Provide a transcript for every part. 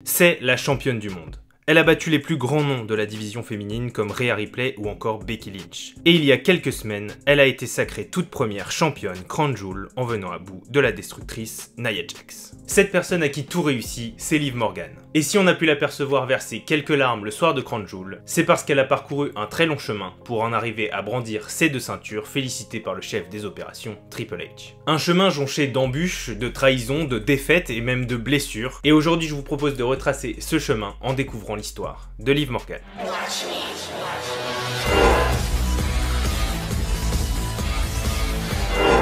C'est la championne du monde. Elle a battu les plus grands noms de la division féminine comme Rhea Ripley ou encore Becky Lynch. Et il y a quelques semaines, elle a été sacrée toute première championne Crown Jewel en venant à bout de la destructrice Nia Jax. Cette personne à qui tout réussit, c'est Liv Morgan. Et si on a pu l'apercevoir verser quelques larmes le soir de Crown Jewel, c'est parce qu'elle a parcouru un très long chemin pour en arriver à brandir ses deux ceintures félicitées par le chef des opérations, Triple H. Un chemin jonché d'embûches, de trahisons, de défaites et même de blessures. Et aujourd'hui je vous propose de retracer ce chemin en découvrant l'histoire de Liv Morgan.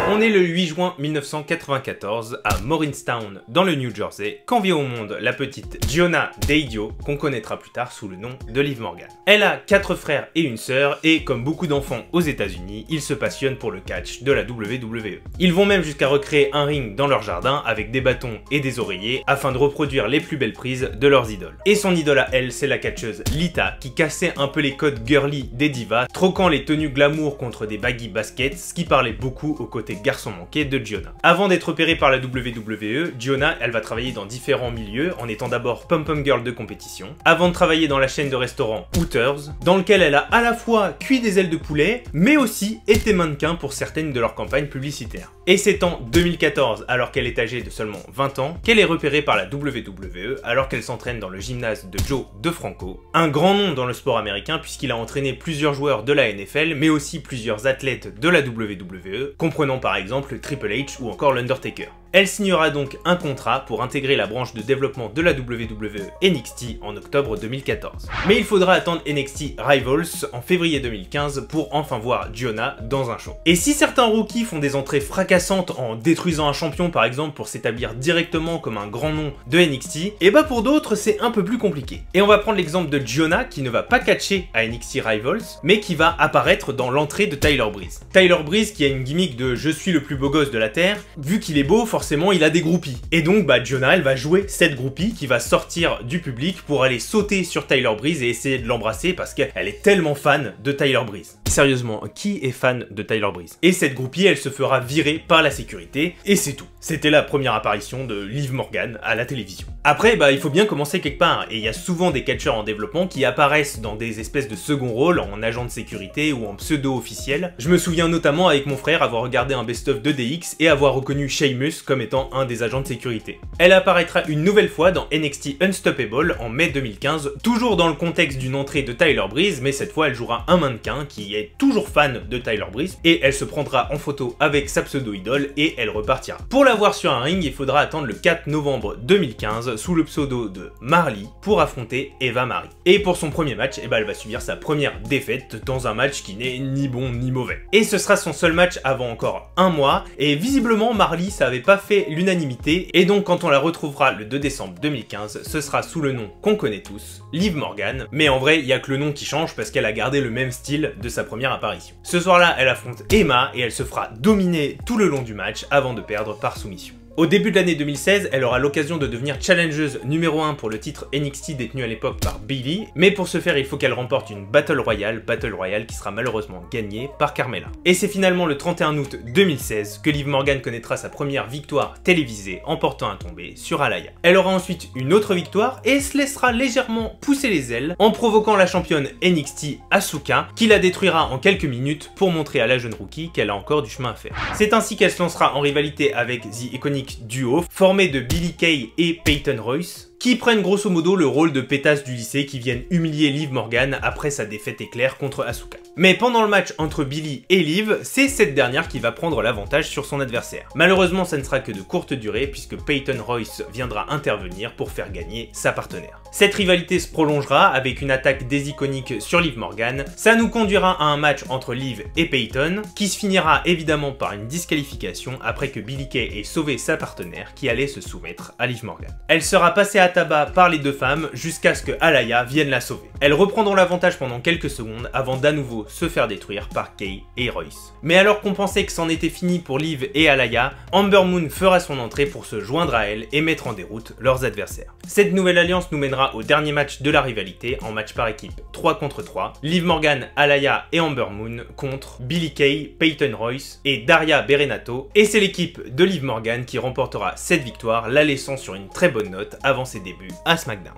On est le 8 juin 1994 à Morristown dans le New Jersey quand vient au monde la petite Gionna Deidio qu'on connaîtra plus tard sous le nom de Liv Morgan. Elle a 4 frères et une sœur et comme beaucoup d'enfants aux États-Unis, ils se passionnent pour le catch de la WWE. Ils vont même jusqu'à recréer un ring dans leur jardin avec des bâtons et des oreillers afin de reproduire les plus belles prises de leurs idoles. Et son idole à elle, c'est la catcheuse Lita qui cassait un peu les codes girly des divas, troquant les tenues glamour contre des baggy baskets, ce qui parlait beaucoup aux côtés garçon manqué de Gionna. Avant d'être opérée par la WWE, Gionna, elle va travailler dans différents milieux en étant d'abord pom-pom girl de compétition, avant de travailler dans la chaîne de restaurants Hooters, dans lequel elle a à la fois cuit des ailes de poulet, mais aussi été mannequin pour certaines de leurs campagnes publicitaires. Et c'est en 2014, alors qu'elle est âgée de seulement 20 ans, qu'elle est repérée par la WWE alors qu'elle s'entraîne dans le gymnase de Joe DeFranco, un grand nom dans le sport américain puisqu'il a entraîné plusieurs joueurs de la NFL, mais aussi plusieurs athlètes de la WWE, comprenant par exemple Triple H ou encore l'Undertaker. Elle signera donc un contrat pour intégrer la branche de développement de la WWE NXT en octobre 2014. Mais il faudra attendre NXT Rivals en février 2015 pour enfin voir Gionna dans un show. Et si certains rookies font des entrées fracassantes en détruisant un champion par exemple pour s'établir directement comme un grand nom de NXT, et bah pour d'autres c'est un peu plus compliqué. Et on va prendre l'exemple de Gionna qui ne va pas catcher à NXT Rivals, mais qui va apparaître dans l'entrée de Tyler Breeze. Tyler Breeze qui a une gimmick de je suis le plus beau gosse de la Terre, vu qu'il est beau forcément il a des groupies. Et donc Gionna elle va jouer cette groupie qui va sortir du public pour aller sauter sur Tyler Breeze et essayer de l'embrasser parce qu'elle est tellement fan de Tyler Breeze. Sérieusement, qui est fan de Tyler Breeze? Et cette groupie elle se fera virer par la sécurité et c'est tout. C'était la première apparition de Liv Morgan à la télévision. Après il faut bien commencer quelque part et il y a souvent des catcheurs en développement qui apparaissent dans des espèces de second rôle en agent de sécurité ou en pseudo-officiel. Je me souviens notamment avec mon frère avoir regardé un best-of de DX et avoir reconnu Sheamus comme étant un des agents de sécurité. Elle apparaîtra une nouvelle fois dans NXT Unstoppable en mai 2015, toujours dans le contexte d'une entrée de Tyler Breeze, mais cette fois elle jouera un mannequin qui est toujours fan de Tyler Breeze et elle se prendra en photo avec sa pseudo-idole et elle repartira. Pour la voir sur un ring, il faudra attendre le 4 novembre 2015 sous le pseudo de Marley pour affronter Eva Marie. Et pour son premier match, elle va subir sa première défaite dans un match qui n'est ni bon ni mauvais. Et ce sera son seul match avant encore un mois et visiblement Marley ça avait pas fait l'unanimité et donc quand on la retrouvera le 2 décembre 2015, ce sera sous le nom qu'on connaît tous, Liv Morgan, mais en vrai il y a que le nom qui change parce qu'elle a gardé le même style de sa première apparition. Ce soir-là, elle affronte Emma et elle se fera dominer tout le long du match avant de perdre par soumission. Au début de l'année 2016, elle aura l'occasion de devenir challengeuse numéro 1 pour le titre NXT détenu à l'époque par Bayley, mais pour ce faire il faut qu'elle remporte une Battle Royale qui sera malheureusement gagnée par Carmella. Et c'est finalement le 31 août 2016 que Liv Morgan connaîtra sa première victoire télévisée en portant un tombé sur Alaya. Elle aura ensuite une autre victoire et se laissera légèrement pousser les ailes en provoquant la championne NXT Asuka qui la détruira en quelques minutes pour montrer à la jeune rookie qu'elle a encore du chemin à faire. C'est ainsi qu'elle se lancera en rivalité avec The Iconic Duo formé de Billie Kay et Peyton Royce, qui prennent grosso modo le rôle de pétasses du lycée qui viennent humilier Liv Morgan après sa défaite éclair contre Asuka. Mais pendant le match entre Billie et Liv, c'est cette dernière qui va prendre l'avantage sur son adversaire. Malheureusement, ça ne sera que de courte durée puisque Peyton Royce viendra intervenir pour faire gagner sa partenaire. Cette rivalité se prolongera avec une attaque des iconiques sur Liv Morgan. Ça nous conduira à un match entre Liv et Peyton qui se finira évidemment par une disqualification après que Billie Kay ait sauvé sa partenaire qui allait se soumettre à Liv Morgan. Elle sera passée à tabac par les deux femmes jusqu'à ce que Alaya vienne la sauver. Elles reprendront l'avantage pendant quelques secondes avant d'à nouveau se faire détruire par Kay et Royce. Mais alors qu'on pensait que c'en était fini pour Liv et Alaya, Ember Moon fera son entrée pour se joindre à elle et mettre en déroute leurs adversaires. Cette nouvelle alliance nous mènera au dernier match de la rivalité en match par équipe 3 contre 3. Liv Morgan, Alaya et Ember Moon contre Billie Kay, Peyton Royce et Daria Berenato. Et c'est l'équipe de Liv Morgan qui remportera cette victoire, la laissant sur une très bonne note avant ses ses débuts à SmackDown.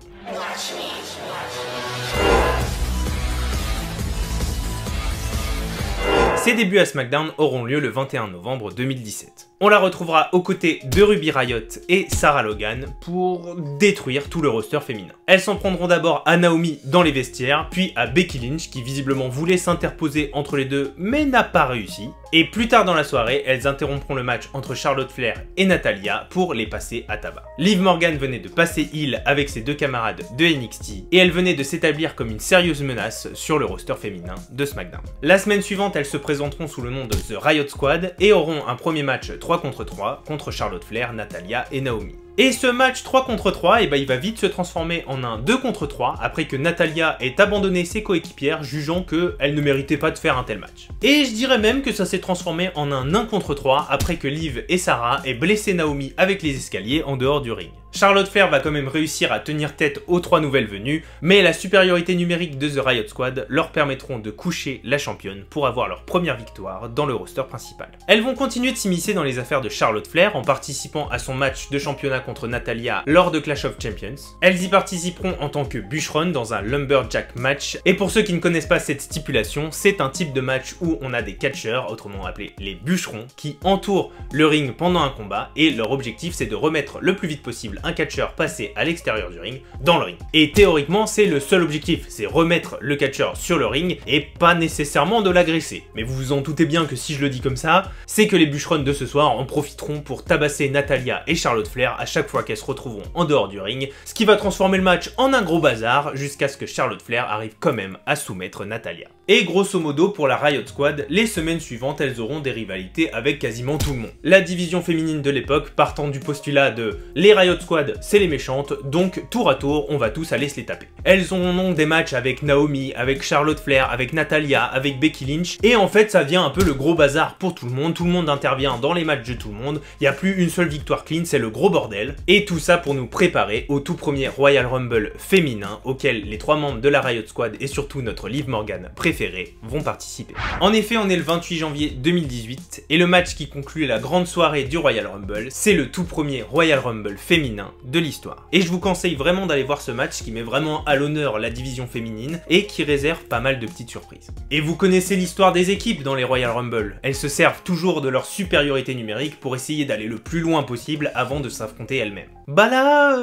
Ses débuts à SmackDown auront lieu le 21 novembre 2017. On la retrouvera aux côtés de Ruby Riott et Sarah Logan pour détruire tout le roster féminin. Elles s'en prendront d'abord à Naomi dans les vestiaires, puis à Becky Lynch qui visiblement voulait s'interposer entre les deux mais n'a pas réussi. Et plus tard dans la soirée, elles interrompront le match entre Charlotte Flair et Natalya pour les passer à tabac. Liv Morgan venait de passer heel avec ses deux camarades de NXT et elle venait de s'établir comme une sérieuse menace sur le roster féminin de SmackDown. La semaine suivante, elles se présenteront sous le nom de The Riott Squad et auront un premier match 3 contre 3 contre Charlotte Flair, Natalya et Naomi. Et ce match 3 contre 3, il va vite se transformer en un 2 contre 3 après que Natalya ait abandonné ses coéquipières jugeant qu'elle ne méritait pas de faire un tel match. Et je dirais même que ça s'est transformé en un 1 contre 3 après que Liv et Sarah aient blessé Naomi avec les escaliers en dehors du ring. Charlotte Flair va quand même réussir à tenir tête aux 3 nouvelles venues, mais la supériorité numérique de The Riott Squad leur permettront de coucher la championne pour avoir leur première victoire dans le roster principal. Elles vont continuer de s'immiscer dans les affaires de Charlotte Flair en participant à son match de championnat contre Natalya lors de Clash of Champions. Elles y participeront en tant que bûcheronnes dans un Lumberjack match, et pour ceux qui ne connaissent pas cette stipulation, c'est un type de match où on a des catcheurs, autrement appelés les bûcherons, qui entourent le ring pendant un combat, et leur objectif c'est de remettre le plus vite possible un catcheur passé à l'extérieur du ring dans le ring. Et théoriquement c'est le seul objectif, c'est remettre le catcheur sur le ring et pas nécessairement de l'agresser. Mais vous vous en doutez bien que si je le dis comme ça, c'est que les bûcheronnes de ce soir en profiteront pour tabasser Natalya et Charlotte Flair à chaque fois qu'elles se retrouveront en dehors du ring, ce qui va transformer le match en un gros bazar jusqu'à ce que Charlotte Flair arrive quand même à soumettre Natalya. Et grosso modo pour la Riott Squad, les semaines suivantes elles auront des rivalités avec quasiment tout le monde. La division féminine de l'époque partant du postulat de les Riott Squad c'est les méchantes, donc tour à tour on va tous aller se les taper. Elles ont donc des matchs avec Naomi, avec Charlotte Flair, avec Natalya, avec Becky Lynch, et en fait ça devient un peu le gros bazar pour tout le monde intervient dans les matchs de tout le monde, il n'y a plus une seule victoire clean, c'est le gros bordel, et tout ça pour nous préparer au tout premier Royal Rumble féminin auquel les 3 membres de la Riott Squad et surtout notre Liv Morgan préférée vont participer. En effet, on est le 28 janvier 2018 et le match qui conclut la grande soirée du Royal Rumble, c'est le tout premier Royal Rumble féminin de l'histoire. Et je vous conseille vraiment d'aller voir ce match qui met vraiment à l'honneur la division féminine et qui réserve pas mal de petites surprises. Et vous connaissez l'histoire des équipes dans les Royal Rumble, elles se servent toujours de leur supériorité numérique pour essayer d'aller le plus loin possible avant de s'affronter elles-mêmes. Bah là,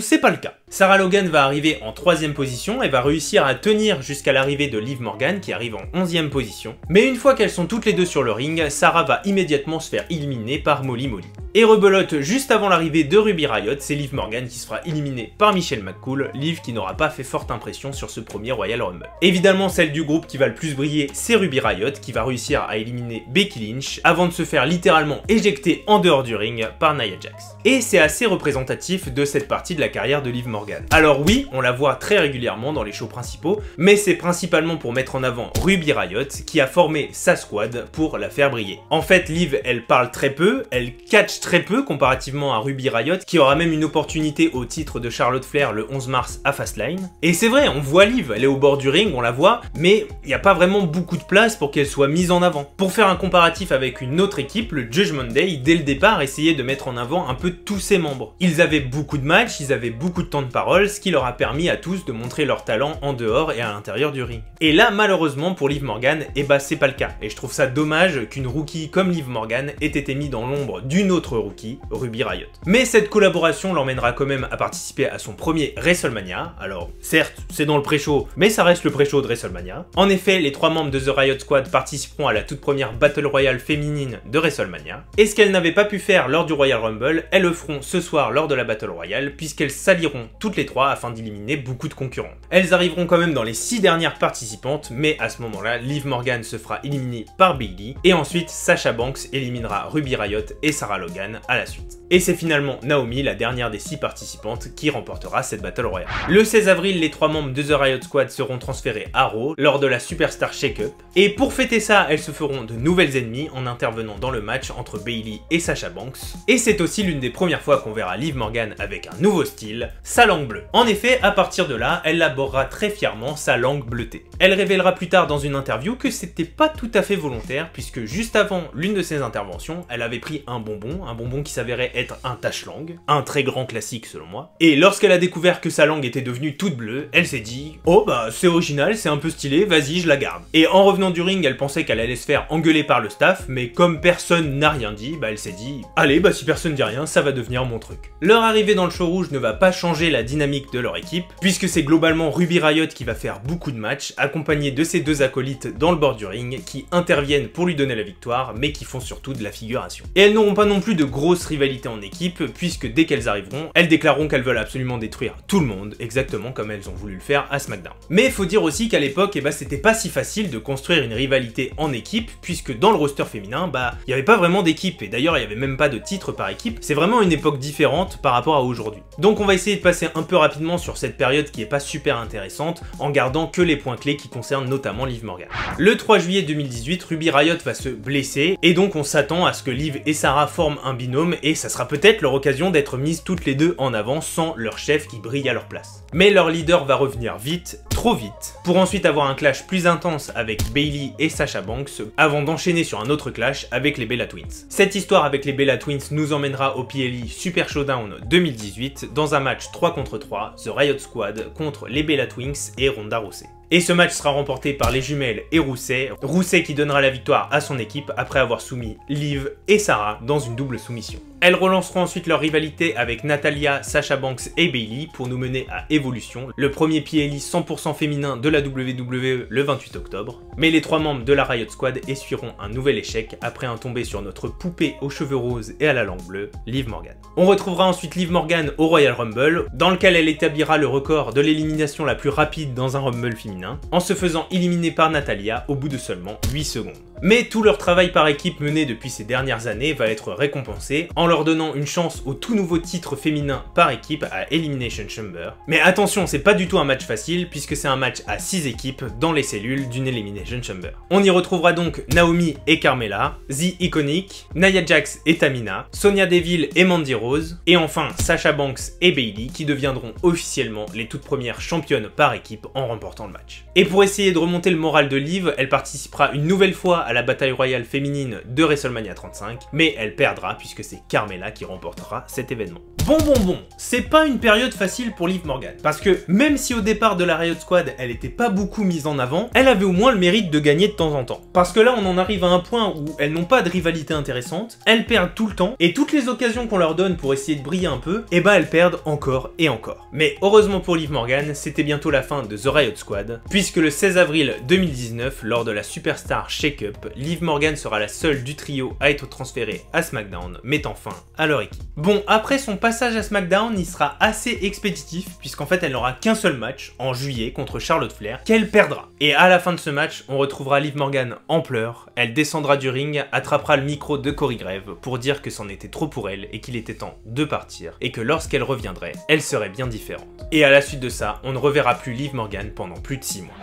c'est pas le cas. Sarah Logan va arriver en 3ème position et va réussir à tenir jusqu'à l'arrivée de Liv Morgan qui arrive en 11ème position. Mais une fois qu'elles sont toutes les deux sur le ring, Sarah va immédiatement se faire éliminer par Molly Molly. Et rebelote, juste avant l'arrivée de Ruby Riott, c'est Liv Morgan qui se fera éliminer par Michelle McCool, Liv qui n'aura pas fait forte impression sur ce premier Royal Rumble. Évidemment, celle du groupe qui va le plus briller, c'est Ruby Riott qui va réussir à éliminer Becky Lynch avant de se faire littéralement éjecter en dehors du ring par Nia Jax. Et c'est assez représentatif de cette partie de la carrière de Liv Morgan. Alors oui, on la voit très régulièrement dans les shows principaux, mais c'est principalement pour mettre en avant Ruby Riott qui a formé sa squad pour la faire briller. En fait, Liv, elle parle très peu, elle catch très peu comparativement à Ruby Riott qui aura même une opportunité au titre de Charlotte Flair le 11 mars à Fastlane. Et c'est vrai, on voit Liv, elle est au bord du ring, on la voit, mais il n'y a pas vraiment beaucoup de place pour qu'elle soit mise en avant. Pour faire un comparatif avec une autre équipe, le Judgment Day, dès le départ, essayait de mettre en avant un peu tous ses membres. Ils avaient beaucoup de matchs, ils avaient beaucoup de temps de parole, ce qui leur a permis à tous de montrer leur talent en dehors et à l'intérieur du ring. Et là, malheureusement pour Liv Morgan, eh bah c'est pas le cas. Et je trouve ça dommage qu'une rookie comme Liv Morgan ait été mise dans l'ombre d'une autre rookie, Ruby Riott. Mais cette collaboration l'emmènera quand même à participer à son premier WrestleMania. Alors, certes, c'est dans le pré-show, mais ça reste le pré-show de WrestleMania. En effet, les 3 membres de The Riott Squad participeront à la toute première Battle Royale féminine de WrestleMania. Et ce qu'elles n'avaient pas pu faire lors du Royal Rumble, elles le feront ce soir lors de la Battle Royale, puisqu'elles s'allieront toutes les 3 afin d'éliminer beaucoup de concurrents. Elles arriveront quand même dans les 6 dernières participantes, mais à ce moment-là, Liv Morgan se fera éliminer par Bayley, et ensuite Sasha Banks éliminera Ruby Riott et Sarah Logan à la suite. Et c'est finalement Naomi, la dernière des 6 participantes, qui remportera cette Battle Royale. Le 16 avril, les 3 membres de The Riott Squad seront transférés à Raw lors de la Superstar Shake-Up. Et pour fêter ça, elles se feront de nouvelles ennemies en intervenant dans le match entre Bayley et Sasha Banks. Et c'est aussi l'une des premières fois qu'on verra Liv Morgan avec un nouveau style, sa sa langue bleue. En effet, à partir de là, elle laborera très fièrement sa langue bleutée. Elle révélera plus tard dans une interview que c'était pas tout à fait volontaire, puisque juste avant l'une de ses interventions, elle avait pris un bonbon qui s'avérait être un tache-langue, un très grand classique selon moi, et lorsqu'elle a découvert que sa langue était devenue toute bleue, elle s'est dit « Oh bah c'est original, c'est un peu stylé, vas-y je la garde ». Et en revenant du ring, elle pensait qu'elle allait se faire engueuler par le staff, mais comme personne n'a rien dit, bah elle s'est dit « Allez, bah si personne dit rien, ça va devenir mon truc ». Leur arrivée dans le show rouge ne va pas changer la dynamique de leur équipe, puisque c'est globalement Ruby Riott qui va faire beaucoup de matchs, accompagné de ses deux acolytes dans le bord du ring, qui interviennent pour lui donner la victoire, mais qui font surtout de la figuration. Et elles n'auront pas non plus de grosses rivalités en équipe, puisque dès qu'elles arriveront, elles déclareront qu'elles veulent absolument détruire tout le monde, exactement comme elles ont voulu le faire à SmackDown. Mais faut dire aussi qu'à l'époque, c'était pas si facile de construire une rivalité en équipe, puisque dans le roster féminin, il n'y avait pas vraiment d'équipe, et d'ailleurs il n'y avait même pas de titre par équipe, c'est vraiment une époque différente par rapport à aujourd'hui. Donc on va essayer de passer un peu rapidement sur cette période qui est pas super intéressante, en gardant que les points clés qui concernent notamment Liv Morgan. Le 3 juillet 2018, Ruby Riott va se blesser, et donc on s'attend à ce que Liv et Sarah forment un binôme, et ça sera peut-être leur occasion d'être mises toutes les deux en avant sans leur chef qui brille à leur place. Mais leur leader va revenir vite, trop vite, pour ensuite avoir un clash plus intense avec Bayley et Sasha Banks, avant d'enchaîner sur un autre clash avec les Bella Twins. Cette histoire avec les Bella Twins nous emmènera au PLE Super Showdown 2018, dans un match 3 contre 3, The Riott Squad contre les Bella Twins et Ronda Rousey. Et ce match sera remporté par les jumelles et Rousey qui donnera la victoire à son équipe après avoir soumis Liv et Sarah dans une double soumission. Elles relanceront ensuite leur rivalité avec Natalya, Sasha Banks et Bayley pour nous mener à Evolution, le premier PLE 100% féminin de la WWE le 28 octobre. Mais les trois membres de la Riott Squad essuieront un nouvel échec après un tombé sur notre poupée aux cheveux roses et à la langue bleue, Liv Morgan. On retrouvera ensuite Liv Morgan au Royal Rumble, dans lequel elle établira le record de l'élimination la plus rapide dans un Rumble féminin, en se faisant éliminer par Natalya au bout de seulement 8 secondes. Mais tout leur travail par équipe mené depuis ces dernières années va être récompensé en leur donnant une chance au tout nouveau titre féminin par équipe à Elimination Chamber. Mais attention, c'est pas du tout un match facile puisque c'est un match à 6 équipes dans les cellules d'une Elimination Chamber. On y retrouvera donc Naomi et Carmella, The Iconic, Nia Jax et Tamina, Sonya Deville et Mandy Rose, et enfin Sasha Banks et Bayley qui deviendront officiellement les toutes premières championnes par équipe en remportant le match. Et pour essayer de remonter le moral de Liv, elle participera une nouvelle fois à la bataille royale féminine de WrestleMania 35, mais elle perdra puisque c'est Carmella qui remportera cet événement. Bon, c'est pas une période facile pour Liv Morgan, parce que même si au départ de la Riott Squad elle était pas beaucoup mise en avant, elle avait au moins le mérite de gagner de temps en temps. Parce que là on en arrive à un point où elles n'ont pas de rivalité intéressante, elles perdent tout le temps, et toutes les occasions qu'on leur donne pour essayer de briller un peu, elles perdent encore et encore. Mais heureusement pour Liv Morgan, c'était bientôt la fin de The Riott Squad, puisque le 16 avril 2019, lors de la Superstar Shake-Up, Liv Morgan sera la seule du trio à être transférée à SmackDown, mettant fin à leur équipe. Bon, après son passage à SmackDown, il sera assez expéditif, puisqu'en fait elle n'aura qu'un seul match, en juillet, contre Charlotte Flair, qu'elle perdra. Et à la fin de ce match, on retrouvera Liv Morgan en pleurs, elle descendra du ring, attrapera le micro de Corey Graves pour dire que c'en était trop pour elle et qu'il était temps de partir, et que lorsqu'elle reviendrait, elle serait bien différente. Et à la suite de ça, on ne reverra plus Liv Morgan pendant plus de 6 mois.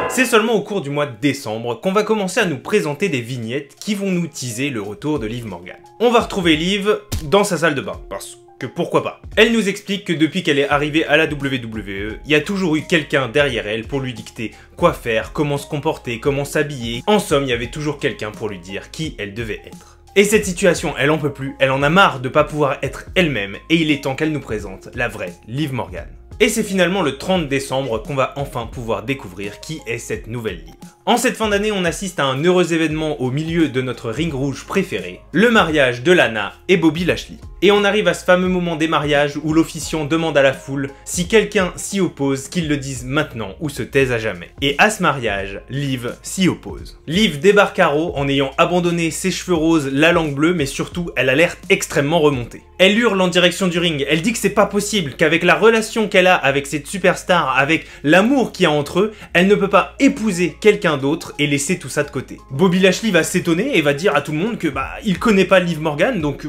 C'est seulement au cours du mois de décembre qu'on va commencer à nous présenter des vignettes qui vont nous teaser le retour de Liv Morgan. On va retrouver Liv dans sa salle de bain, parce que pourquoi pas. Elle nous explique que depuis qu'elle est arrivée à la WWE, il y a toujours eu quelqu'un derrière elle pour lui dicter quoi faire, comment se comporter, comment s'habiller. En somme, il y avait toujours quelqu'un pour lui dire qui elle devait être. Et cette situation, elle en peut plus, elle en a marre de pas pouvoir être elle-même, et il est temps qu'elle nous présente la vraie Liv Morgan. Et c'est finalement le 30 décembre qu'on va enfin pouvoir découvrir qui est cette nouvelle Liv. En cette fin d'année, on assiste à un heureux événement au milieu de notre ring rouge préféré, le mariage de Lana et Bobby Lashley. Et on arrive à ce fameux moment des mariages où l'officiant demande à la foule si quelqu'un s'y oppose, qu'il le dise maintenant ou se taise à jamais. Et à ce mariage, Liv s'y oppose. Liv débarque à Raw en ayant abandonné ses cheveux roses, la langue bleue, mais surtout elle a l'air extrêmement remontée. Elle hurle en direction du ring, elle dit que c'est pas possible, qu'avec la relation qu'elle a avec cette superstar, avec l'amour qu'il y a entre eux, elle ne peut pas épouser quelqu'un d'autre et laisser tout ça de côté. Bobby Lashley va s'étonner et va dire à tout le monde que il connaît pas Liv Morgan, donc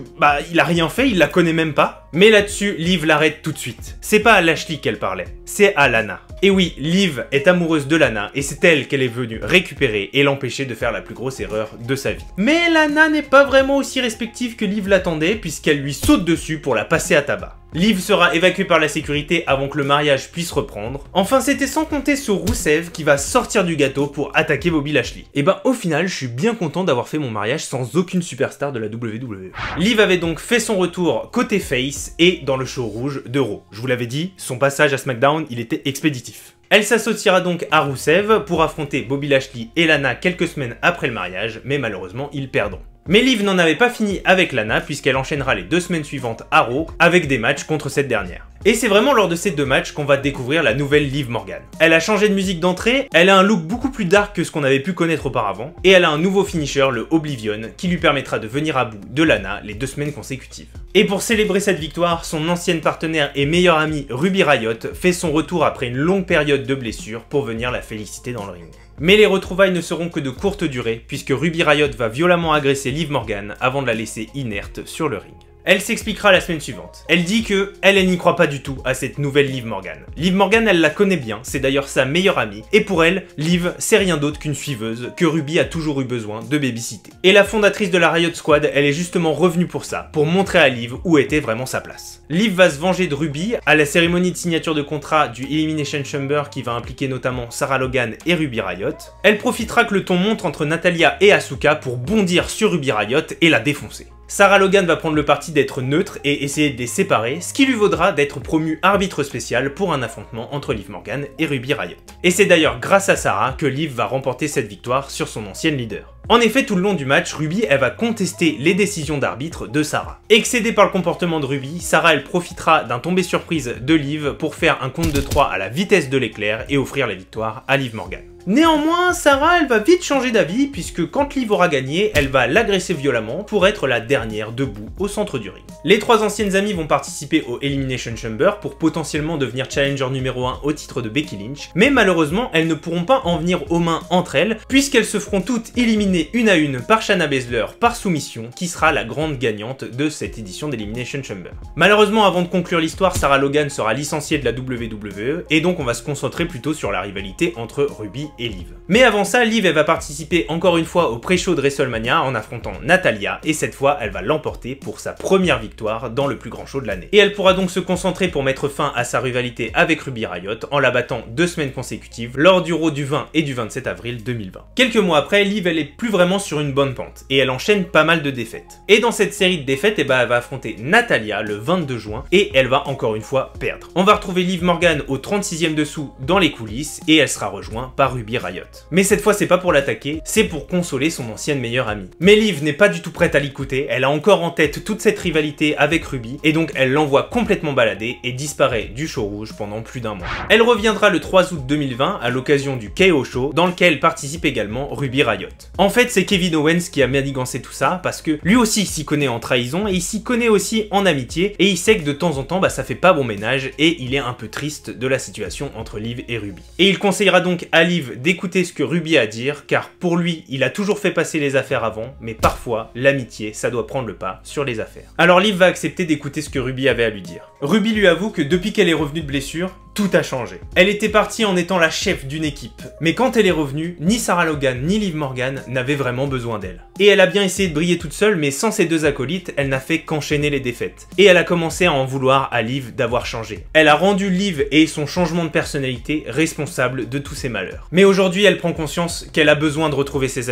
il a rien fait, il la connaît même pas. Mais là-dessus, Liv l'arrête tout de suite. C'est pas à Lashley qu'elle parlait, c'est à Lana. Et oui, Liv est amoureuse de Lana et c'est elle qu'elle est venue récupérer et l'empêcher de faire la plus grosse erreur de sa vie. Mais Lana n'est pas vraiment aussi respective que Liv l'attendait puisqu'elle lui saute dessus pour la passer à tabac. Liv sera évacuée par la sécurité avant que le mariage puisse reprendre. Enfin, c'était sans compter sur Rusev qui va sortir du gâteau pour attaquer Bobby Lashley. Et ben au final, je suis bien content d'avoir fait mon mariage sans aucune superstar de la WWE. Liv avait donc fait son retour côté face et dans le show rouge de Raw. Je vous l'avais dit, son passage à SmackDown, il était expéditif. Elle s'associera donc à Rusev pour affronter Bobby Lashley et Lana quelques semaines après le mariage, mais malheureusement, ils perdront. Mais Liv n'en avait pas fini avec Lana puisqu'elle enchaînera les 2 semaines suivantes à Raw avec des matchs contre cette dernière. Et c'est vraiment lors de ces 2 matchs qu'on va découvrir la nouvelle Liv Morgan. Elle a changé de musique d'entrée, elle a un look beaucoup plus dark que ce qu'on avait pu connaître auparavant, et elle a un nouveau finisher, le Oblivion, qui lui permettra de venir à bout de Lana les 2 semaines consécutives. Et pour célébrer cette victoire, son ancienne partenaire et meilleure amie Ruby Riott fait son retour après une longue période de blessure pour venir la féliciter dans le ring. Mais les retrouvailles ne seront que de courte durée, puisque Ruby Riott va violemment agresser Liv Morgan avant de la laisser inerte sur le ring. Elle s'expliquera la semaine suivante. Elle dit que elle n'y croit pas du tout à cette nouvelle Liv Morgan. Liv Morgan, elle la connaît bien, c'est d'ailleurs sa meilleure amie, et pour elle, Liv, c'est rien d'autre qu'une suiveuse que Ruby a toujours eu besoin de babysitter. Et la fondatrice de la Riott Squad, elle est justement revenue pour ça, pour montrer à Liv où était vraiment sa place. Liv va se venger de Ruby à la cérémonie de signature de contrat du Elimination Chamber qui va impliquer notamment Sarah Logan et Ruby Riott. Elle profitera que le ton monte entre Natalya et Asuka pour bondir sur Ruby Riott et la défoncer. Sarah Logan va prendre le parti d'être neutre et essayer de les séparer, ce qui lui vaudra d'être promue arbitre spécial pour un affrontement entre Liv Morgan et Ruby Riott. Et c'est d'ailleurs grâce à Sarah que Liv va remporter cette victoire sur son ancienne leader. En effet, tout le long du match, Ruby elle va contester les décisions d'arbitre de Sarah. Excédée par le comportement de Ruby, Sarah elle profitera d'un tombé surprise de Liv pour faire un compte de 3 à la vitesse de l'éclair et offrir la victoire à Liv Morgan. Néanmoins, Sarah elle va vite changer d'avis puisque quand Liv aura gagné, elle va l'agresser violemment pour être la dernière debout au centre du ring. Les 3 anciennes amies vont participer au Elimination Chamber pour potentiellement devenir challenger numéro 1 au titre de Becky Lynch, mais malheureusement elles ne pourront pas en venir aux mains entre elles puisqu'elles se feront toutes éliminer une à une par Shayna Baszler par soumission qui sera la grande gagnante de cette édition d'Elimination Chamber. Malheureusement, avant de conclure l'histoire, Sarah Logan sera licenciée de la WWE et donc on va se concentrer plutôt sur la rivalité entre Ruby et Liv. Mais avant ça, Liv elle va participer encore une fois au pré-show de WrestleMania en affrontant Natalya et cette fois elle va l'emporter pour sa première victoire dans le plus grand show de l'année. Et elle pourra donc se concentrer pour mettre fin à sa rivalité avec Ruby Riott en la battant 2 semaines consécutives lors du Raw du 20 et du 27 avril 2020. Quelques mois après, Liv elle est plus vraiment sur une bonne pente et elle enchaîne pas mal de défaites. Et dans cette série de défaites, elle va affronter Natalya le 22 juin et elle va encore une fois perdre. On va retrouver Liv Morgan au 36e dessous dans les coulisses et elle sera rejointe par Ruby Riott. Mais cette fois c'est pas pour l'attaquer, c'est pour consoler son ancienne meilleure amie. Mais Liv n'est pas du tout prête à l'écouter, elle a encore en tête toute cette rivalité avec Ruby et donc elle l'envoie complètement balader et disparaît du show rouge pendant plus d'1 mois. Elle reviendra le 3 août 2020 à l'occasion du KO Show dans lequel participe également Ruby Riott. En fait c'est Kevin Owens qui a manigancé tout ça parce que lui aussi s'y connaît en trahison et il s'y connaît aussi en amitié et il sait que de temps en temps ça fait pas bon ménage et il est un peu triste de la situation entre Liv et Ruby. Et il conseillera donc à Liv d'écouter ce que Ruby a à dire car pour lui il a toujours fait passer les affaires avant mais parfois l'amitié ça doit prendre le pas sur les affaires. Alors Liv va accepter d'écouter ce que Ruby avait à lui dire. Ruby lui avoue que depuis qu'elle est revenue de blessure, tout a changé. Elle était partie en étant la chef d'une équipe, mais quand elle est revenue, ni Sarah Logan ni Liv Morgan n'avaient vraiment besoin d'elle. Et elle a bien essayé de briller toute seule, mais sans ses 2 acolytes, elle n'a fait qu'enchaîner les défaites. Et elle a commencé à en vouloir à Liv d'avoir changé. Elle a rendu Liv et son changement de personnalité responsables de tous ses malheurs. Mais aujourd'hui, elle prend conscience qu'elle a besoin de retrouver ses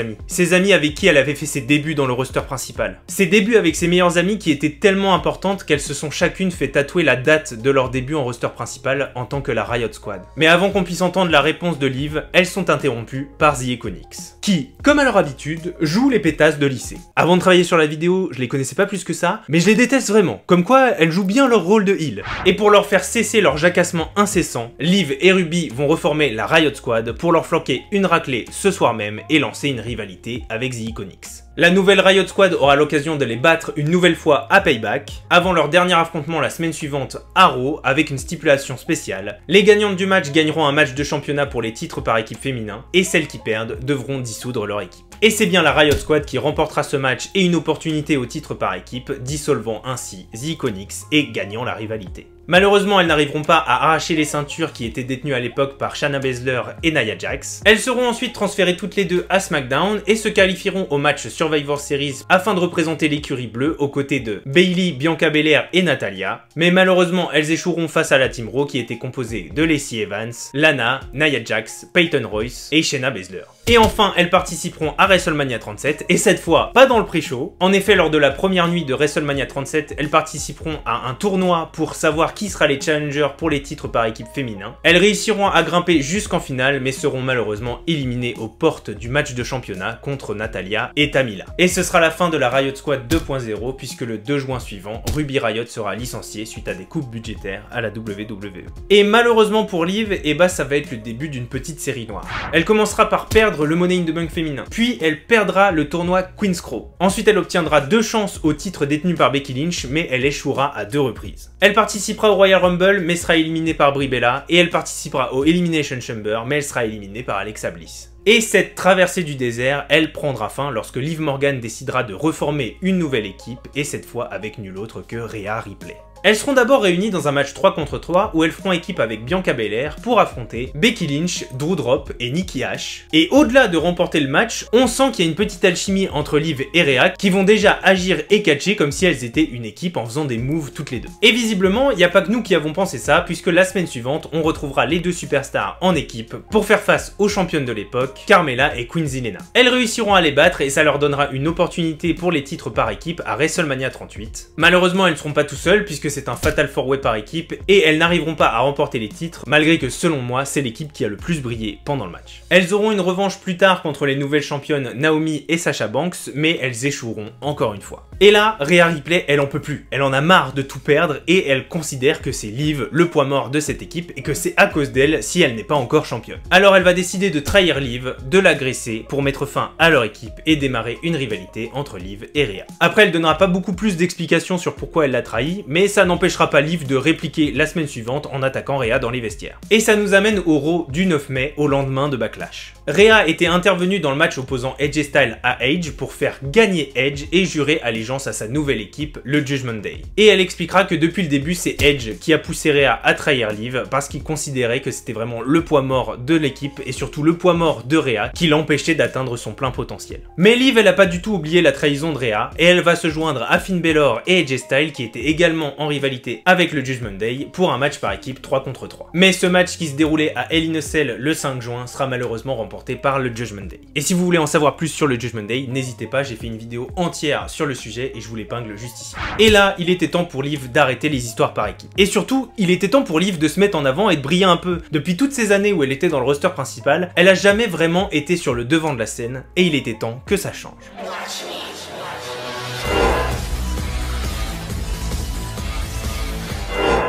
amis avec qui elle avait fait ses débuts dans le roster principal. Ses débuts avec ses meilleures amies qui étaient tellement importantes qu'elles se sont chacune fait tatouer la date de leur début en roster principal en tant que la Riott Squad. Mais avant qu'on puisse entendre la réponse de Liv, elles sont interrompues par The Iconics, qui, comme à leur habitude, jouent les pétasses de lycée. Avant de travailler sur la vidéo, je les connaissais pas plus que ça, mais je les déteste vraiment, comme quoi elles jouent bien leur rôle de heel. Et pour leur faire cesser leur jacassement incessant, Liv et Ruby vont reformer la Riott Squad pour leur flanquer une raclée ce soir même et lancer une rivalité avec The Iconics. La nouvelle Riott Squad aura l'occasion de les battre une nouvelle fois à Payback, avant leur dernier affrontement la semaine suivante à Raw avec une stipulation spéciale. Les gagnantes du match gagneront un match de championnat pour les titres par équipe féminin, et celles qui perdent devront dissoudre leur équipe. Et c'est bien la Riot Squad qui remportera ce match et une opportunité au titre par équipe, dissolvant ainsi The Iconics et gagnant la rivalité. Malheureusement, elles n'arriveront pas à arracher les ceintures qui étaient détenues à l'époque par Shayna Baszler et Nia Jax. Elles seront ensuite transférées toutes les deux à SmackDown et se qualifieront au match Survivor Series afin de représenter l'écurie bleue aux côtés de Bayley, Bianca Belair et Natalya. Mais malheureusement, elles échoueront face à la Team Raw qui était composée de Lacey Evans, Lana, Nia Jax, Peyton Royce et Shayna Baszler. Et enfin, elles participeront à WrestleMania 37, et cette fois, pas dans le pré-show. En effet, lors de la première nuit de WrestleMania 37, elles participeront à un tournoi pour savoir qui sera les challengers pour les titres par équipe féminin. Elles réussiront à grimper jusqu'en finale, mais seront malheureusement éliminées aux portes du match de championnat contre Natalya et Tamila. Et ce sera la fin de la Riot Squad 2.0, puisque le 2 juin suivant, Ruby Riott sera licenciée suite à des coupes budgétaires à la WWE. Et malheureusement pour Liv, ça va être le début d'une petite série noire. Elle commencera par perdre le Money in the Bank féminin, puis elle perdra le tournoi Queen's Crow. Ensuite, elle obtiendra 2 chances au titre détenu par Becky Lynch, mais elle échouera à 2 reprises. Elle participera au Royal Rumble, mais sera éliminée par Brie Bella, et elle participera au Elimination Chamber, mais elle sera éliminée par Alexa Bliss. Et cette traversée du désert, elle prendra fin lorsque Liv Morgan décidera de reformer une nouvelle équipe, et cette fois avec nul autre que Rhea Ripley. Elles seront d'abord réunies dans un match 3 contre 3 où elles feront équipe avec Bianca Belair pour affronter Becky Lynch, Doudrop Drop et Nikki Ash. Et au-delà de remporter le match, on sent qu'il y a une petite alchimie entre Liv et Rhea qui vont déjà agir et catcher comme si elles étaient une équipe en faisant des moves toutes les deux. Et visiblement, il n'y a pas que nous qui avons pensé ça, puisque la semaine suivante, on retrouvera les deux superstars en équipe pour faire face aux championnes de l'époque, Carmella et Queen Zelina. Elles réussiront à les battre et ça leur donnera une opportunité pour les titres par équipe à WrestleMania 38. Malheureusement, elles ne seront pas tout seules puisque c'est un Fatal 4-Way par équipe et elles n'arriveront pas à remporter les titres malgré que selon moi c'est l'équipe qui a le plus brillé pendant le match. Elles auront une revanche plus tard contre les nouvelles championnes Naomi et Sasha Banks mais elles échoueront encore une fois. Et là, Rhea Ripley elle en peut plus, elle en a marre de tout perdre et elle considère que c'est Liv le poids mort de cette équipe et que c'est à cause d'elle si elle n'est pas encore championne. Alors elle va décider de trahir Liv, de l'agresser pour mettre fin à leur équipe et démarrer une rivalité entre Liv et Rhea. Après elle donnera pas beaucoup plus d'explications sur pourquoi elle l'a trahi, mais ça n'empêchera pas Liv de répliquer la semaine suivante en attaquant Rhea dans les vestiaires. Et ça nous amène au Raw du 9 mai, au lendemain de Backlash. Rhea était intervenue dans le match opposant AJ Styles à Edge pour faire gagner Edge et jurer allégeance à sa nouvelle équipe, le Judgment Day. Et elle expliquera que depuis le début, c'est Edge qui a poussé Rhea à trahir Liv parce qu'il considérait que c'était vraiment le poids mort de l'équipe et surtout le poids mort de Rhea qui l'empêchait d'atteindre son plein potentiel. Mais Liv, elle a pas du tout oublié la trahison de Rhea et elle va se joindre à Finn Balor et AJ Styles qui étaient également en rivalité avec le Judgment Day pour un match par équipe 3 contre 3. Mais ce match qui se déroulait à Hell in a Cell le 5 juin sera malheureusement remporté par le Judgment Day. Et si vous voulez en savoir plus sur le Judgment Day, n'hésitez pas, j'ai fait une vidéo entière sur le sujet et je vous l'épingle juste ici. Et là, il était temps pour Liv d'arrêter les histoires par équipe. Et surtout, il était temps pour Liv de se mettre en avant et de briller un peu. Depuis toutes ces années où elle était dans le roster principal, elle a jamais vraiment été sur le devant de la scène et il était temps que ça change.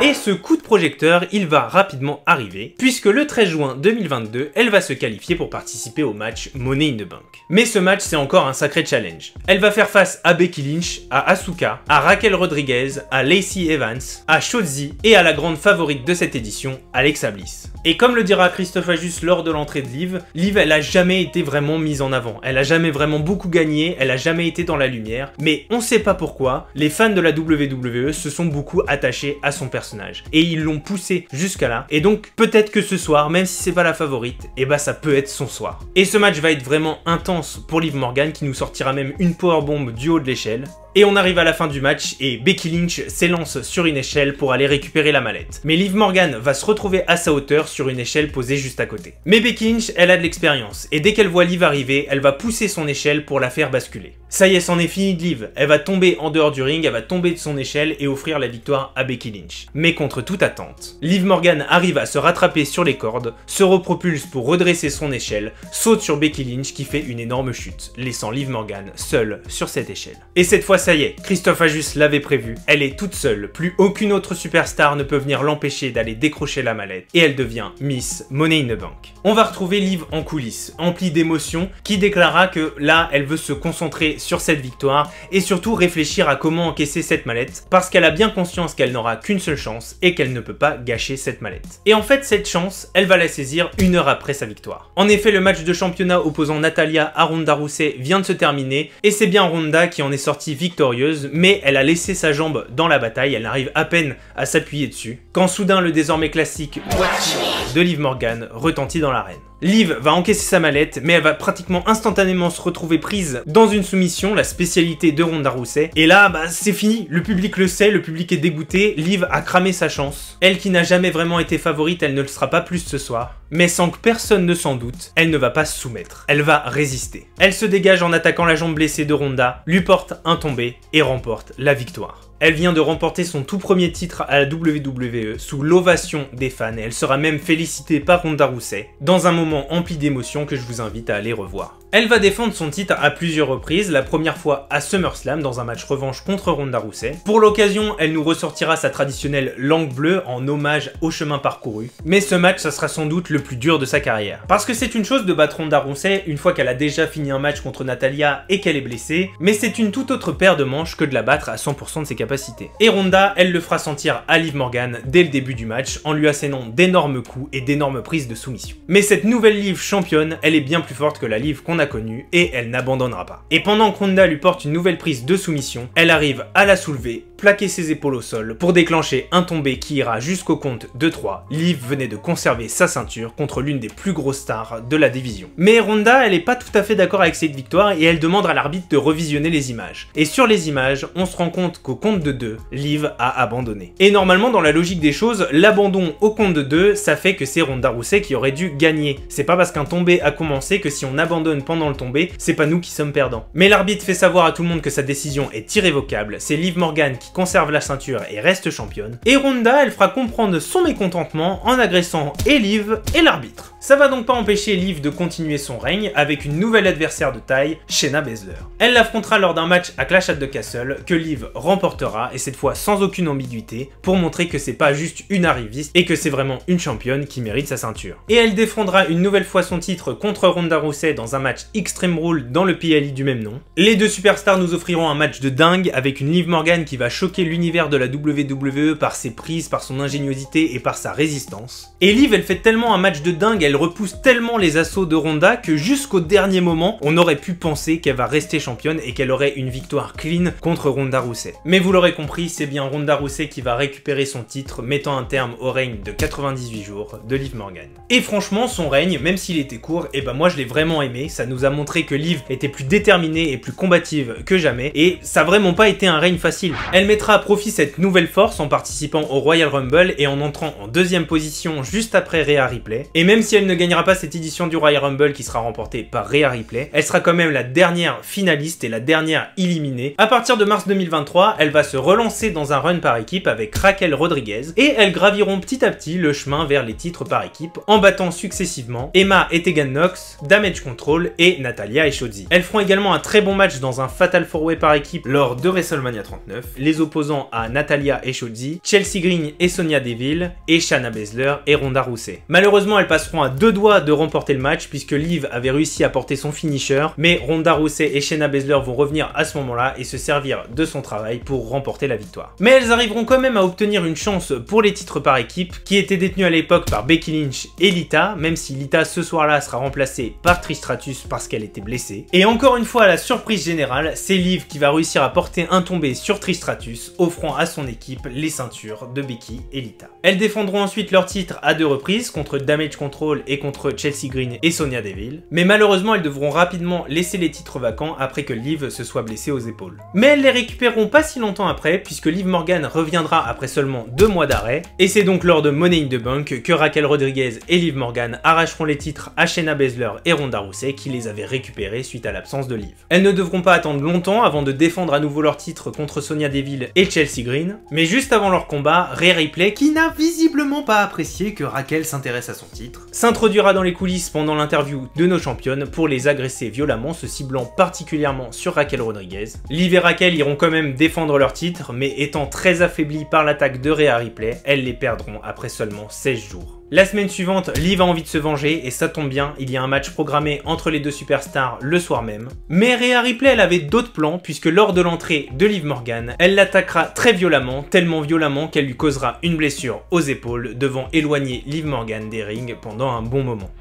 Et ce coup de projecteur, il va rapidement arriver, puisque le 13 juin 2022, elle va se qualifier pour participer au match Money in the Bank. Mais ce match, c'est encore un sacré challenge. Elle va faire face à Becky Lynch, à Asuka, à Raquel Rodriguez, à Lacey Evans, à Shotzi et à la grande favorite de cette édition, Alexa Bliss. Et comme le dira Christophe Ajus lors de l'entrée de Liv, elle a jamais été vraiment mise en avant. Elle a jamais vraiment beaucoup gagné, elle a jamais été dans la lumière, mais on sait pas pourquoi, les fans de la WWE se sont beaucoup attachés à son personnage. Et ils l'ont poussé jusqu'à là. Et donc peut-être que ce soir, même si c'est pas la favorite, ça peut être son soir. Et ce match va être vraiment intense pour Liv Morgan qui nous sortira même une powerbomb du haut de l'échelle. Et on arrive à la fin du match et Becky Lynch s'élance sur une échelle pour aller récupérer la mallette. Mais Liv Morgan va se retrouver à sa hauteur sur une échelle posée juste à côté. Mais Becky Lynch, elle a de l'expérience et dès qu'elle voit Liv arriver, elle va pousser son échelle pour la faire basculer. Ça y est, c'en est fini de Liv. Elle va tomber en dehors du ring, elle va tomber de son échelle et offrir la victoire à Becky Lynch. Mais contre toute attente, Liv Morgan arrive à se rattraper sur les cordes, se repropulse pour redresser son échelle, saute sur Becky Lynch qui fait une énorme chute, laissant Liv Morgan seule sur cette échelle. Et cette fois, ça y est, Christophe Ajus l'avait prévu, elle est toute seule, plus aucune autre superstar ne peut venir l'empêcher d'aller décrocher la mallette, et elle devient Miss Money in the Bank. On va retrouver Liv en coulisses, emplie d'émotions, qui déclara que là, elle veut se concentrer sur cette victoire, et surtout réfléchir à comment encaisser cette mallette, parce qu'elle a bien conscience qu'elle n'aura qu'une seule chance, et qu'elle ne peut pas gâcher cette mallette. Et en fait, cette chance, elle va la saisir 1 heure après sa victoire. En effet, le match de championnat opposant Natalya à Ronda Rousey vient de se terminer, et c'est bien Ronda qui en est sortie victorieuse, mais elle a laissé sa jambe dans la bataille, elle arrive à peine à s'appuyer dessus, quand soudain le désormais classique Watch Me de Liv Morgan retentit dans l'arène. Liv va encaisser sa mallette, mais elle va pratiquement instantanément se retrouver prise dans une soumission, la spécialité de Ronda Rousey. Et là, bah c'est fini, le public le sait, le public est dégoûté, Liv a cramé sa chance. Elle qui n'a jamais vraiment été favorite, elle ne le sera pas plus ce soir. Mais sans que personne ne s'en doute, elle ne va pas se soumettre, elle va résister. Elle se dégage en attaquant la jambe blessée de Ronda, lui porte un tombé et remporte la victoire. Elle vient de remporter son tout premier titre à la WWE sous l'ovation des fans et elle sera même félicitée par Ronda Rousey dans un moment empli d'émotions que je vous invite à aller revoir. Elle va défendre son titre à plusieurs reprises, la première fois à SummerSlam dans un match revanche contre Ronda Rousey. Pour l'occasion, elle nous ressortira sa traditionnelle langue bleue en hommage au chemin parcouru. Mais ce match, ça sera sans doute le plus dur de sa carrière. Parce que c'est une chose de battre Ronda Rousey une fois qu'elle a déjà fini un match contre Natalya et qu'elle est blessée, mais c'est une toute autre paire de manches que de la battre à 100% de ses capacités. Et Ronda, elle le fera sentir à Liv Morgan dès le début du match en lui assénant d'énormes coups et d'énormes prises de soumission. Mais cette nouvelle Liv championne, elle est bien plus forte que la Liv qu'on a connue et elle n'abandonnera pas. Et pendant que Ronda lui porte une nouvelle prise de soumission, elle arrive à la soulever, plaquer ses épaules au sol pour déclencher un tombé qui ira jusqu'au compte de 3. Liv venait de conserver sa ceinture contre l'une des plus grosses stars de la division. Mais Ronda, elle est pas tout à fait d'accord avec cette victoire et elle demande à l'arbitre de revisionner les images. Et sur les images, on se rend compte qu'au compte de 2, Liv a abandonné. Et normalement, dans la logique des choses, l'abandon au compte de 2, ça fait que c'est Ronda Rousey qui aurait dû gagner. C'est pas parce qu'un tombé a commencé que si on abandonne pendant le tombé, c'est pas nous qui sommes perdants. Mais l'arbitre fait savoir à tout le monde que sa décision est irrévocable, c'est Liv Morgan qui conserve la ceinture et reste championne. Et Ronda, elle fera comprendre son mécontentement en agressant et Liv et l'arbitre. Ça va donc pas empêcher Liv de continuer son règne avec une nouvelle adversaire de taille, Shayna Baszler. Elle l'affrontera lors d'un match à Clash at the Castle que Liv remportera et cette fois sans aucune ambiguïté pour montrer que c'est pas juste une arriviste et que c'est vraiment une championne qui mérite sa ceinture. Et elle défendra une nouvelle fois son titre contre Ronda Rousey dans un match Extreme Rule dans le PLI du même nom. Les deux superstars nous offriront un match de dingue avec une Liv Morgan qui va choquer l'univers de la WWE par ses prises, par son ingéniosité et par sa résistance. Et Liv, elle fait tellement un match de dingue, elle repousse tellement les assauts de Ronda que jusqu'au dernier moment, on aurait pu penser qu'elle va rester championne et qu'elle aurait une victoire clean contre Ronda Rousey. Mais vous l'aurez compris, c'est bien Ronda Rousey qui va récupérer son titre, mettant un terme au règne de 98 jours de Liv Morgan. Et franchement, son règne, même s'il était court, et ben moi je l'ai vraiment aimé, ça nous a montré que Liv était plus déterminée et plus combative que jamais, et ça a vraiment pas été un règne facile. Elle mettra à profit cette nouvelle force en participant au Royal Rumble et en entrant en deuxième position juste après Rhea Ripley. Et même si elle ne gagnera pas cette édition du Royal Rumble qui sera remportée par Rhea Ripley, elle sera quand même la dernière finaliste et la dernière éliminée. À partir de mars 2023, elle va se relancer dans un run par équipe avec Raquel Rodriguez et elles graviront petit à petit le chemin vers les titres par équipe en battant successivement Emma et Tegan Nox, Damage Control et Natalya et Shotzi. Elles feront également un très bon match dans un Fatal 4-Way par équipe lors de WrestleMania 39, les opposant à Natalya et Shotzi, Chelsea Green et Sonya Deville, et Shayna Baszler et Ronda Rousey. Malheureusement, elles passeront à 2 doigts de remporter le match puisque Liv avait réussi à porter son finisher, mais Ronda Rousey et Shayna Baszler vont revenir à ce moment-là et se servir de son travail pour remporter la victoire. Mais elles arriveront quand même à obtenir une chance pour les titres par équipe qui étaient détenus à l'époque par Becky Lynch et Lita, même si Lita ce soir-là sera remplacée par Trish Stratus parce qu'elle était blessée. Et encore une fois, à la surprise générale, c'est Liv qui va réussir à porter un tombé sur Trish Stratus, offrant à son équipe les ceintures de Becky et Lita. Elles défendront ensuite leur titre à 2 reprises contre Damage Control et contre Chelsea Green et Sonya Deville, mais malheureusement elles devront rapidement laisser les titres vacants après que Liv se soit blessée aux épaules. Mais elles les récupéreront pas si longtemps après puisque Liv Morgan reviendra après seulement 2 mois d'arrêt et c'est donc lors de Money in the Bank que Raquel Rodriguez et Liv Morgan arracheront les titres à Shayna Baszler et Ronda Rousey qui les avaient récupérés suite à l'absence de Liv. Elles ne devront pas attendre longtemps avant de défendre à nouveau leur titre contre Sonya Deville Deville et Chelsea Green. Mais juste avant leur combat, Rhea Ripley, qui n'a visiblement pas apprécié que Raquel s'intéresse à son titre, s'introduira dans les coulisses pendant l'interview de nos championnes pour les agresser violemment, se ciblant particulièrement sur Raquel Rodriguez. Liv et Raquel iront quand même défendre leur titre, mais étant très affaiblies par l'attaque de Rhea Ripley, elles les perdront après seulement 16 jours. La semaine suivante, Liv a envie de se venger et ça tombe bien, il y a un match programmé entre les deux superstars le soir même. Mais Rhea Ripley, elle avait d'autres plans puisque lors de l'entrée de Liv Morgan, elle l'attaquera très violemment, tellement violemment qu'elle lui causera une blessure aux épaules, devant éloigner Liv Morgan des rings pendant un bon moment.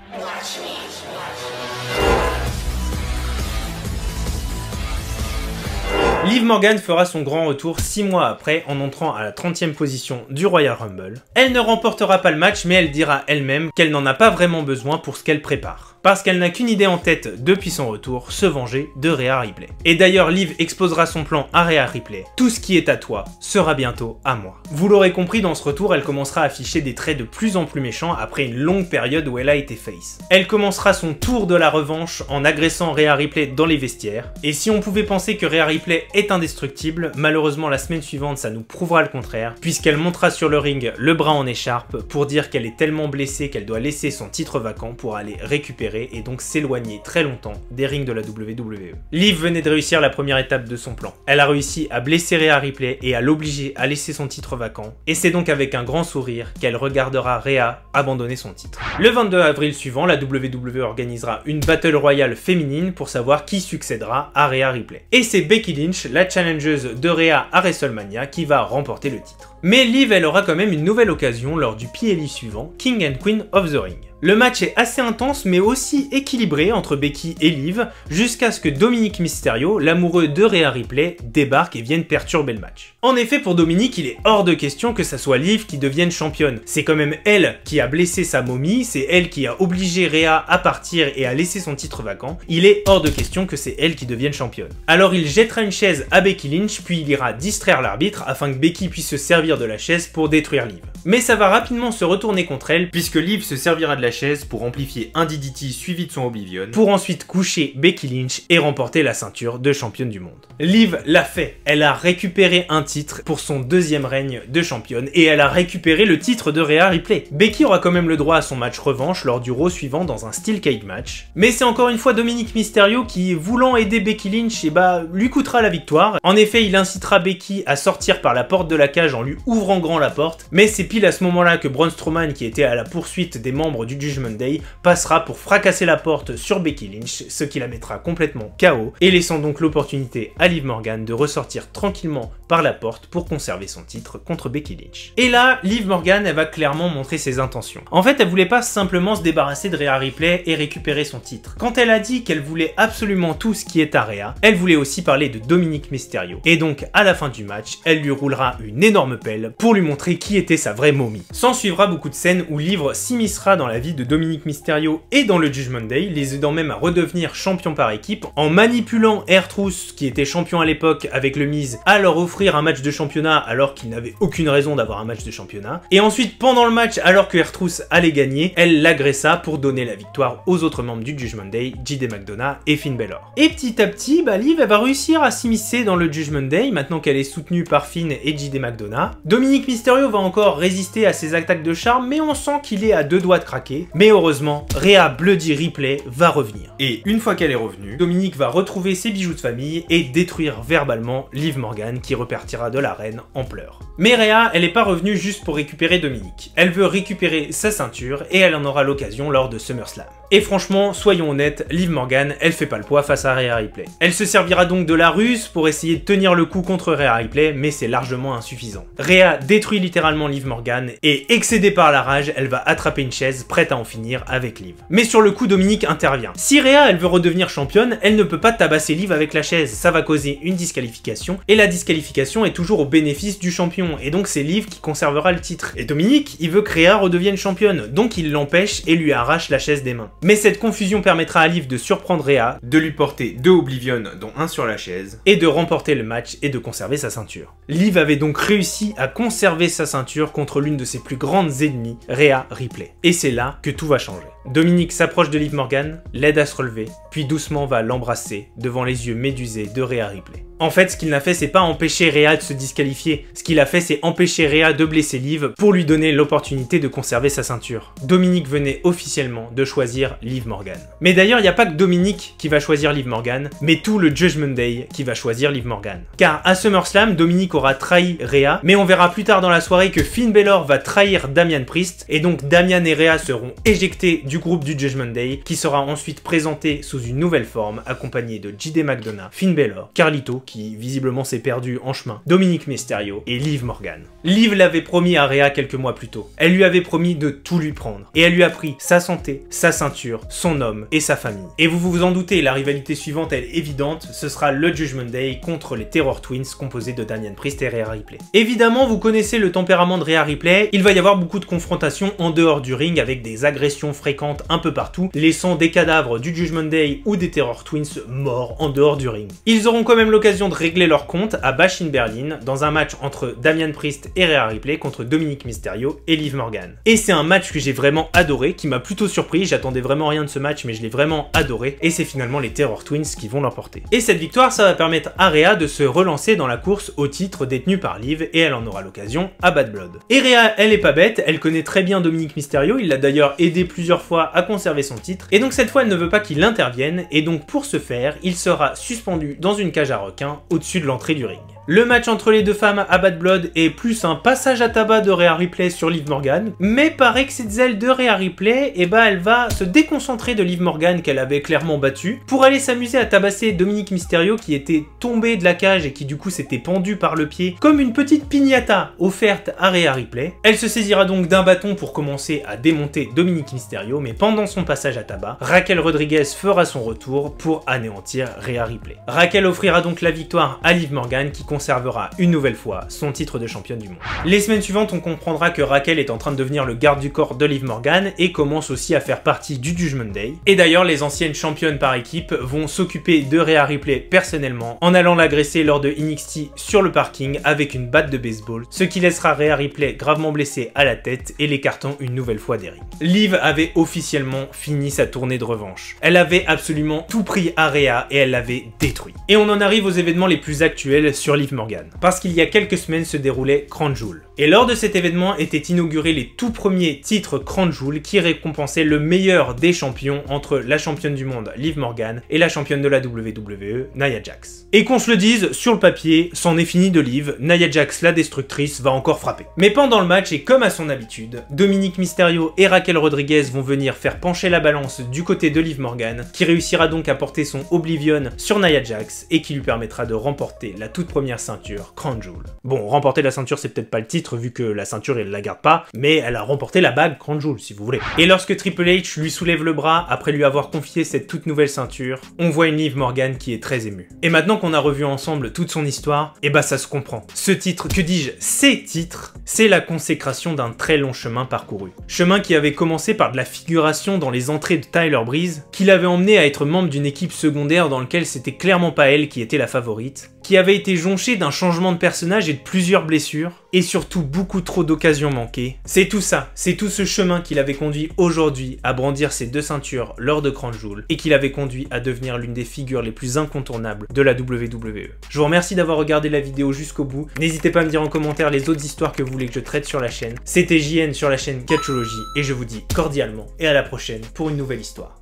Liv Morgan fera son grand retour 6 mois après en entrant à la 30e position du Royal Rumble. Elle ne remportera pas le match mais elle dira elle-même qu'elle n'en a pas vraiment besoin pour ce qu'elle prépare. Parce qu'elle n'a qu'une idée en tête depuis son retour, se venger de Rhea Ripley. Et d'ailleurs, Liv exposera son plan à Rhea Ripley. Tout ce qui est à toi sera bientôt à moi. Vous l'aurez compris, dans ce retour, elle commencera à afficher des traits de plus en plus méchants après une longue période où elle a été face. Elle commencera son tour de la revanche en agressant Rhea Ripley dans les vestiaires. Et si on pouvait penser que Rhea Ripley est indestructible, malheureusement la semaine suivante ça nous prouvera le contraire, puisqu'elle montera sur le ring le bras en écharpe pour dire qu'elle est tellement blessée qu'elle doit laisser son titre vacant pour aller récupérer et donc s'éloigner très longtemps des rings de la WWE. Liv venait de réussir la première étape de son plan. Elle a réussi à blesser Rhea Ripley et à l'obliger à laisser son titre vacant, et c'est donc avec un grand sourire qu'elle regardera Rhea abandonner son titre. Le 22 avril suivant, la WWE organisera une Battle Royale féminine pour savoir qui succédera à Rhea Ripley. Et c'est Becky Lynch, la challengeuse de Rhea à WrestleMania, qui va remporter le titre. Mais Liv, elle aura quand même une nouvelle occasion lors du PLE suivant, King and Queen of the Ring. Le match est assez intense mais aussi équilibré entre Becky et Liv, jusqu'à ce que Dominic Mysterio, l'amoureux de Rhea Ripley, débarque et vienne perturber le match. En effet, pour Dominic, il est hors de question que ça soit Liv qui devienne championne. C'est quand même elle qui a blessé sa momie, c'est elle qui a obligé Rhea à partir et à laisser son titre vacant. Il est hors de question que c'est elle qui devienne championne. Alors il jettera une chaise à Becky Lynch, puis il ira distraire l'arbitre afin que Becky puisse se servir de la chaise pour détruire Liv. Mais ça va rapidement se retourner contre elle, puisque Liv se servira de la chaise pour amplifier un DDT suivi de son Oblivion, pour ensuite coucher Becky Lynch et remporter la ceinture de championne du monde. Liv l'a fait, elle a récupéré un titre pour son deuxième règne de championne, et elle a récupéré le titre de Rhea Ripley. Becky aura quand même le droit à son match revanche lors du Raw suivant dans un Steel Cage match, mais c'est encore une fois Dominic Mysterio qui, voulant aider Becky Lynch, lui coûtera la victoire. En effet, il incitera Becky à sortir par la porte de la cage en lui ouvrant grand la porte, mais c'est pile à ce moment-là que Braun Strowman, qui était à la poursuite des membres du Judgment Day, passera pour fracasser la porte sur Becky Lynch, ce qui la mettra complètement KO, et laissant donc l'opportunité à Liv Morgan de ressortir tranquillement par la porte pour conserver son titre contre Becky Lynch. Et là, Liv Morgan, elle va clairement montrer ses intentions. En fait, elle voulait pas simplement se débarrasser de Rhea Ripley et récupérer son titre. Quand elle a dit qu'elle voulait absolument tout ce qui est à Rhea, elle voulait aussi parler de Dominic Mysterio. Et donc, à la fin du match, elle lui roulera une énorme pelle pour lui montrer qui était sa vraie momie. S'en suivra beaucoup de scènes où Liv s'immiscera dans la vie de Dominic Mysterio et dans le Judgment Day, les aidant même à redevenir champion par équipe, en manipulant R-Truth, qui était champion à l'époque avec le Miz, à leur offrir un match de championnat alors qu'il n'avait aucune raison d'avoir un match de championnat. Et ensuite, pendant le match, alors que R-Truth allait gagner, elle l'agressa pour donner la victoire aux autres membres du Judgment Day, JD McDonough et Finn Balor. Et petit à petit, Liv elle va réussir à s'immiscer dans le Judgment Day, maintenant qu'elle est soutenue par Finn et JD McDonough. Dominic Mysterio va encore résister à ses attaques de charme, mais on sent qu'il est à deux doigts de craquer. Mais heureusement, Rhea Bloody Ripley va revenir. Et une fois qu'elle est revenue, Dominic va retrouver ses bijoux de famille et détruire verbalement Liv Morgan, qui repartira de l'arène en pleurs. Mais Rhea, elle n'est pas revenue juste pour récupérer Dominic. Elle veut récupérer sa ceinture et elle en aura l'occasion lors de SummerSlam. Et franchement, soyons honnêtes, Liv Morgan, elle fait pas le poids face à Rhea Ripley. Elle se servira donc de la ruse pour essayer de tenir le coup contre Rhea Ripley, mais c'est largement insuffisant. Rhea détruit littéralement Liv Morgan et, excédée par la rage, elle va attraper une chaise prête à en finir avec Liv. Mais sur le coup, Dominic intervient. Si Rhea, elle veut redevenir championne, elle ne peut pas tabasser Liv avec la chaise, ça va causer une disqualification, et la disqualification est toujours au bénéfice du champion, et donc c'est Liv qui conservera le titre. Et Dominic, il veut que Rhea redevienne championne, donc il l'empêche et lui arrache la chaise des mains. Mais cette confusion permettra à Liv de surprendre Rhea, de lui porter 2 Oblivion, dont un sur la chaise, et de remporter le match et de conserver sa ceinture. Liv avait donc réussi à conserver sa ceinture contre l'une de ses plus grandes ennemies, Rhea Ripley. Et c'est là que tout va changer. Dominic s'approche de Liv Morgan, l'aide à se relever, puis doucement va l'embrasser devant les yeux médusés de Rhea Ripley. En fait, ce qu'il n'a fait, c'est pas empêcher Rhea de se disqualifier. Ce qu'il a fait, c'est empêcher Rhea de blesser Liv pour lui donner l'opportunité de conserver sa ceinture. Dominic venait officiellement de choisir Liv Morgan. Mais d'ailleurs, il n'y a pas que Dominic qui va choisir Liv Morgan, mais tout le Judgment Day qui va choisir Liv Morgan. Car à SummerSlam, Dominic aura trahi Rhea, mais on verra plus tard dans la soirée que Finn Balor va trahir Damian Priest, et donc Damian et Rhea seront éjectés du groupe du Judgment Day, qui sera ensuite présenté sous une nouvelle forme, accompagné de JD McDonough, Finn Balor, Carlito, qui visiblement s'est perdu en chemin, Dominic Mysterio et Liv Morgan. Liv l'avait promis à Rhea quelques mois plus tôt. Elle lui avait promis de tout lui prendre. Et elle lui a pris sa santé, sa ceinture, son homme et sa famille. Et vous vous en doutez, la rivalité suivante elle est évidente, ce sera le Judgment Day contre les Terror Twins composés de Damian Priest et Rhea Ripley. Évidemment, vous connaissez le tempérament de Rhea Ripley, il va y avoir beaucoup de confrontations en dehors du ring avec des agressions fréquentes un peu partout, laissant des cadavres du Judgment Day ou des Terror Twins morts en dehors du ring. Ils auront quand même l'occasion de régler leur compte à Bash in Berlin dans un match entre Damian Priest et Rhea Ripley contre Dominic Mysterio et Liv Morgan. Et c'est un match que j'ai vraiment adoré, qui m'a plutôt surpris, j'attendais vraiment rien de ce match mais je l'ai vraiment adoré et c'est finalement les Terror Twins qui vont l'emporter. Et cette victoire ça va permettre à Rhea de se relancer dans la course au titre détenu par Liv et elle en aura l'occasion à Bad Blood. Et Rhea elle est pas bête, elle connaît très bien Dominic Mysterio, il l'a d'ailleurs aidé plusieurs fois à conserver son titre et donc cette fois elle ne veut pas qu'il intervienne et donc pour ce faire il sera suspendu dans une cage à requins au-dessus de l'entrée du ring. Le match entre les deux femmes à Bad Blood est plus un passage à tabac de Rhea Ripley sur Liv Morgan, mais paraît que cette zèle de Rhea Ripley, elle va se déconcentrer de Liv Morgan qu'elle avait clairement battue, pour aller s'amuser à tabasser Dominic Mysterio qui était tombé de la cage et qui du coup s'était pendu par le pied, comme une petite piñata offerte à Rhea Ripley. Elle se saisira donc d'un bâton pour commencer à démonter Dominic Mysterio, mais pendant son passage à tabac, Raquel Rodriguez fera son retour pour anéantir Rhea Ripley. Raquel offrira donc la victoire à Liv Morgan qui conservera une nouvelle fois son titre de championne du monde. Les semaines suivantes, on comprendra que Raquel est en train de devenir le garde du corps de Liv Morgan et commence aussi à faire partie du Judgment Day. Et d'ailleurs, les anciennes championnes par équipe vont s'occuper de Rhea Ripley personnellement en allant l'agresser lors de NXT sur le parking avec une batte de baseball, ce qui laissera Rhea Ripley gravement blessée à la tête et l'écartant une nouvelle fois des rings. Liv avait officiellement fini sa tournée de revanche. Elle avait absolument tout pris à Rhea et elle l'avait détruit. Et on en arrive aux événements les plus actuels sur Liv Morgan. Parce qu'il y a quelques semaines se déroulait Crown Jewel. Et lors de cet événement étaient inaugurés les tout premiers titres Crown Jewel qui récompensaient le meilleur des champions entre la championne du monde Liv Morgan et la championne de la WWE Nia Jax. Et qu'on se le dise, sur le papier, c'en est fini de Liv, Nia Jax la destructrice va encore frapper. Mais pendant le match et comme à son habitude, Dominic Mysterio et Raquel Rodriguez vont venir faire pencher la balance du côté de Liv Morgan qui réussira donc à porter son Oblivion sur Nia Jax et qui lui permettra de remporter la toute première ceinture Crown Jewel. Bon, remporter la ceinture c'est peut-être pas le titre vu que la ceinture elle la garde pas, mais elle a remporté la bague Crown Jewel si vous voulez. Et lorsque Triple H lui soulève le bras après lui avoir confié cette toute nouvelle ceinture, on voit une Liv Morgan qui est très émue. Et maintenant qu'on a revu ensemble toute son histoire, et bah ça se comprend. Ce titre, que dis-je, ces titres, c'est la consécration d'un très long chemin parcouru. Chemin qui avait commencé par de la figuration dans les entrées de Tyler Breeze, qui l'avait emmené à être membre d'une équipe secondaire dans laquelle c'était clairement pas elle qui était la favorite, qui avait été jonché d'un changement de personnage et de plusieurs blessures, et surtout beaucoup trop d'occasions manquées. C'est tout ça, c'est tout ce chemin qui l'avait conduit aujourd'hui à brandir ses deux ceintures lors de Crown Jewel, et qui l'avait conduit à devenir l'une des figures les plus incontournables de la WWE. Je vous remercie d'avoir regardé la vidéo jusqu'au bout, n'hésitez pas à me dire en commentaire les autres histoires que vous voulez que je traite sur la chaîne. C'était JN sur la chaîne Catchology, et je vous dis cordialement et à la prochaine pour une nouvelle histoire.